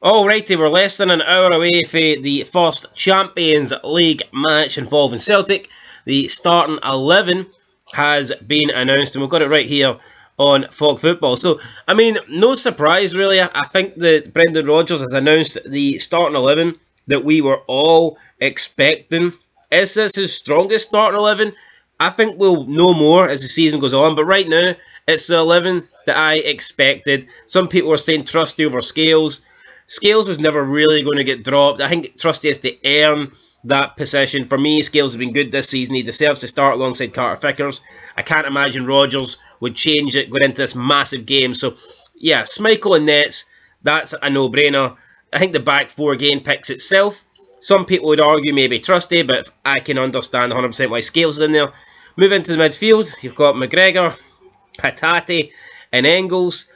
Alrighty, we're less than an hour away from the first Champions League match involving Celtic. The starting 11 has been announced, and we've got it right here on Fog Football. So, I mean, no surprise really. I think that Brendan Rodgers has announced the starting 11 that we were all expecting. Is this his strongest starting 11? I think we'll know more as the season goes on, but right now, it's the 11 that I expected. Some people are saying Trusty over Scales. Scales was never really going to get dropped. I think Trusty has to earn that position. For me, Scales has been good this season. He deserves to start alongside Carter Vickers. I can't imagine Rodgers would change it going into this massive game. So, yeah, Schmeichel and Nets, that's a no-brainer. I think the back four again picks itself. Some people would argue maybe Trusty, but I can understand 100% why Scales is in there. Move into the midfield. You've got McGregor, Hatate, and Engels.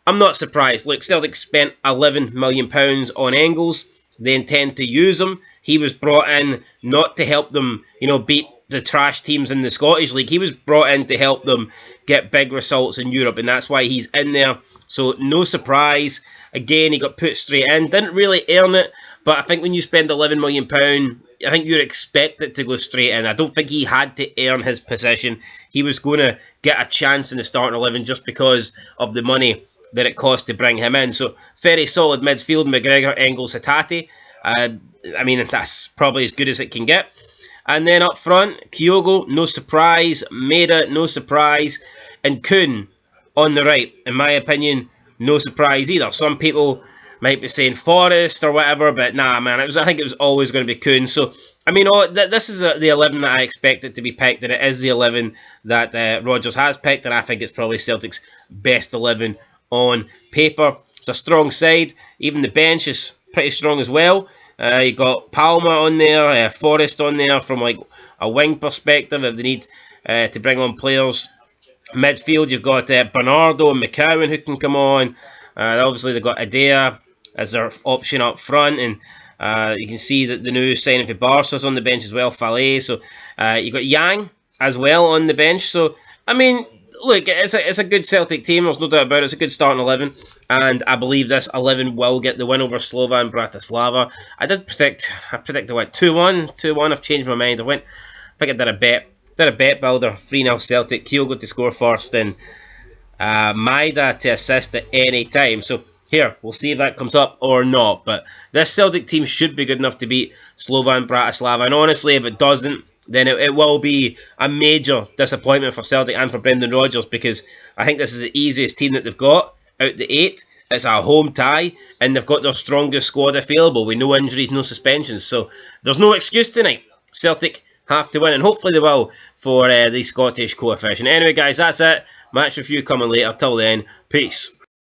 I'm not surprised. Look, Celtic spent £11 million on Engels. They intend to use him. He was brought in not to help them, beat the trash teams in the Scottish League. He was brought in to help them get big results in Europe, and that's why he's in there. So, no surprise. Again, he got put straight in. Didn't really earn it, but I think when you spend £11 million, I think you'd expect it to go straight in. I don't think he had to earn his position. He was going to get a chance in the starting 11 just because of the money that it cost to bring him in. So, very solid midfield, McGregor, Engels, Hatate. I mean, that's probably as good as it can get. And then up front, Kyogo, no surprise. Maida, no surprise. And Kuhn on the right. In my opinion, no surprise either. Some people might be saying Forrest or whatever, but nah, man, I think it was always going to be Kuhn. So, I mean, this is the 11 that I expected to be picked, and it is the 11 that Rodgers has picked, and I think it's probably Celtic's best 11 on paper. It's a strong side. Even the bench is pretty strong as well. You got Palmer on there, Forrest on there from like a wing perspective if they need to bring on players. Midfield, you've got Bernardo and McCowan who can come on. Obviously, they've got Adea as their option up front, and you can see that the new signing for Barca's on the bench as well, Fale. So you've got Yang as well on the bench. So, I mean, look, it's a good Celtic team, there's no doubt about it. It's a good starting 11, and I believe this 11 will get the win over Slovan Bratislava. I predicted what, 2-1? 2-1, I've changed my mind. I think I did a bet builder, 3-0 Celtic, Kyogo to score first, and Maida to assist at any time. So here, we'll see if that comes up or not, but this Celtic team should be good enough to beat Slovan Bratislava, and honestly, if it doesn't, then it will be a major disappointment for Celtic and for Brendan Rodgers, because I think this is the easiest team that they've got out the 8. It's a home tie, and they've got their strongest squad available with no injuries, no suspensions. So there's no excuse tonight. Celtic have to win, and hopefully they will for the Scottish coefficient. Anyway, guys, that's it. Match review coming later. Till then, peace.